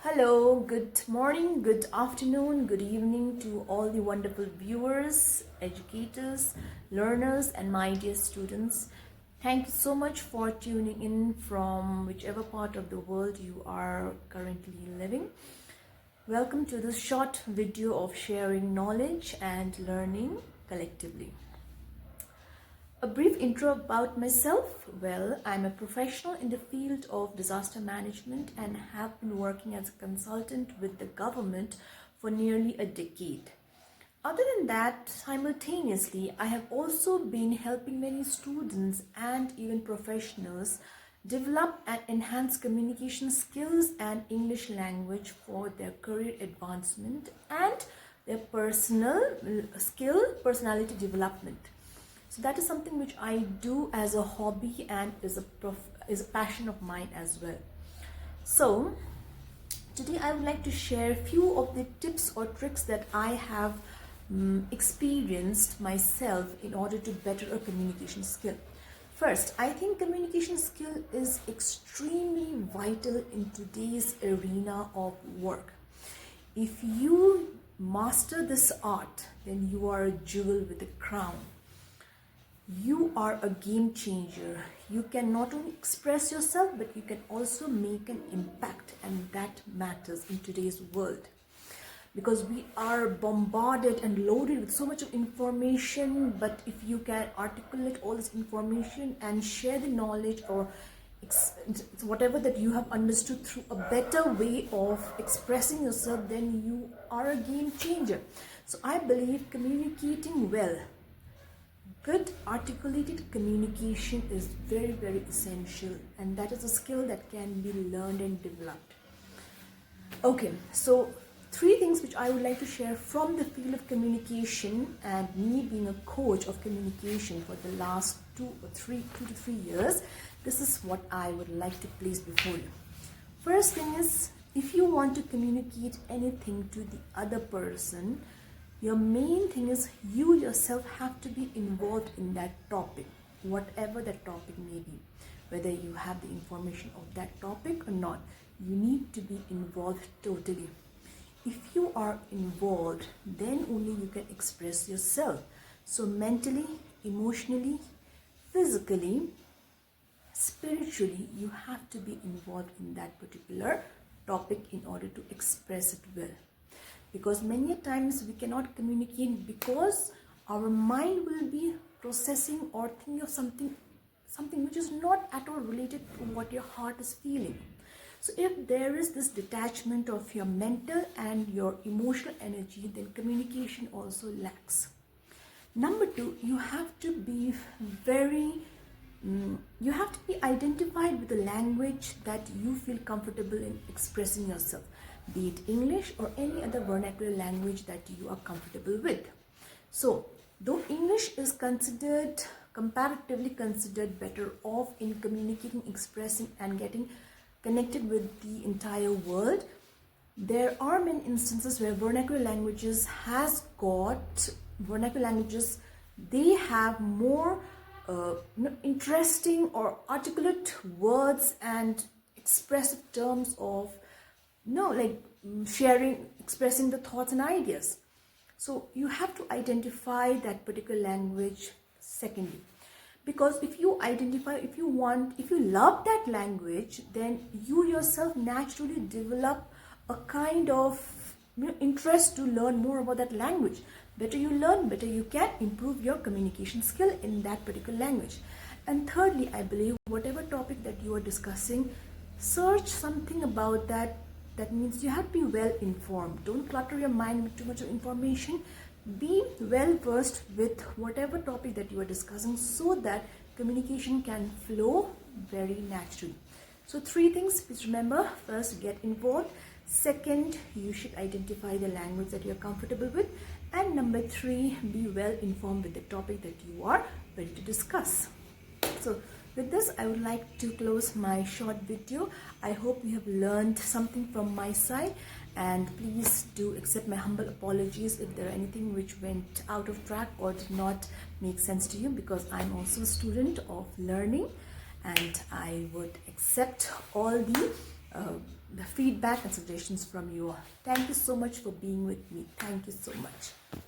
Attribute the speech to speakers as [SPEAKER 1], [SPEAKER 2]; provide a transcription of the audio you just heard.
[SPEAKER 1] Hello, good morning, good afternoon, good evening to all the wonderful viewers, educators, learners, and my dear students. Thank you so much for tuning in from whichever part of the world you are currently living. Welcome to this short video of sharing knowledge and learning collectively. A brief intro about myself. Well, I'm a professional in the field of disaster management and have been working as a consultant with the government for nearly a decade. Other than that, simultaneously, I have also been helping many students and even professionals develop and enhance communication skills and English language for their career advancement and their personality development. So that is something which I do as a hobby and is a passion of mine as well. So today I would like to share a few of the tips or tricks that I have experienced myself in order to better a communication skill. First, I think communication skill is extremely vital in today's arena of work. If you master this art, then you are a jewel with a crown. You are a game changer. You can not only express yourself, but you can also make an impact, and that matters in today's world. Because we are bombarded and loaded with so much of information, but if you can articulate all this information and share the knowledge or whatever that you have understood through a better way of expressing yourself, then you are a game changer. So I believe communicating well, good articulated communication is very, very essential, and that is a skill that can be learned and developed. Okay, so 3 things which I would like to share from the field of communication, and me being a coach of communication for the last 2 to 3 years. This is what I would like to place before you. First thing is, if you want to communicate anything to the other person, your main thing is you yourself have to be involved in that topic, whatever that topic may be. Whether you have the information of that topic or not, you need to be involved totally. If you are involved, then only you can express yourself. So mentally, emotionally, physically, spiritually, you have to be involved in that particular topic in order to express it well. Because many times we cannot communicate because our mind will be processing or thinking of something which is not at all related to what your heart is feeling. So if there is this detachment of your mental and your emotional energy, then communication also lacks. Number 2, you have to be identified with the language that you feel comfortable in expressing yourself, be it English or any other vernacular language that you are comfortable with. So though English is comparatively considered better off in communicating, expressing, and getting connected with the entire world, there are many instances where vernacular languages they have more interesting or articulate words and expressive terms of expressing the thoughts and ideas. So you have to identify that particular language secondly. Because if you love that language, then you yourself naturally develop a kind of interest to learn more about that language. Better you learn, better you can improve your communication skill in that particular language. And thirdly, I believe whatever topic that you are discussing, search something about that. That means you have to be well informed. Don't clutter your mind with too much of information. Be well versed with whatever topic that you are discussing so that communication can flow very naturally. So 3 things, please remember. First, get involved. Second, you should identify the language that you are comfortable with. And number 3, be well informed with the topic that you are ready to discuss. So with this, I would like to close my short video. I hope you have learned something from my side, and please do accept my humble apologies if there are anything which went out of track or did not make sense to you, because I'm also a student of learning and I would accept all the the feedback and suggestions from you all. Thank you so much for being with me. Thank you so much.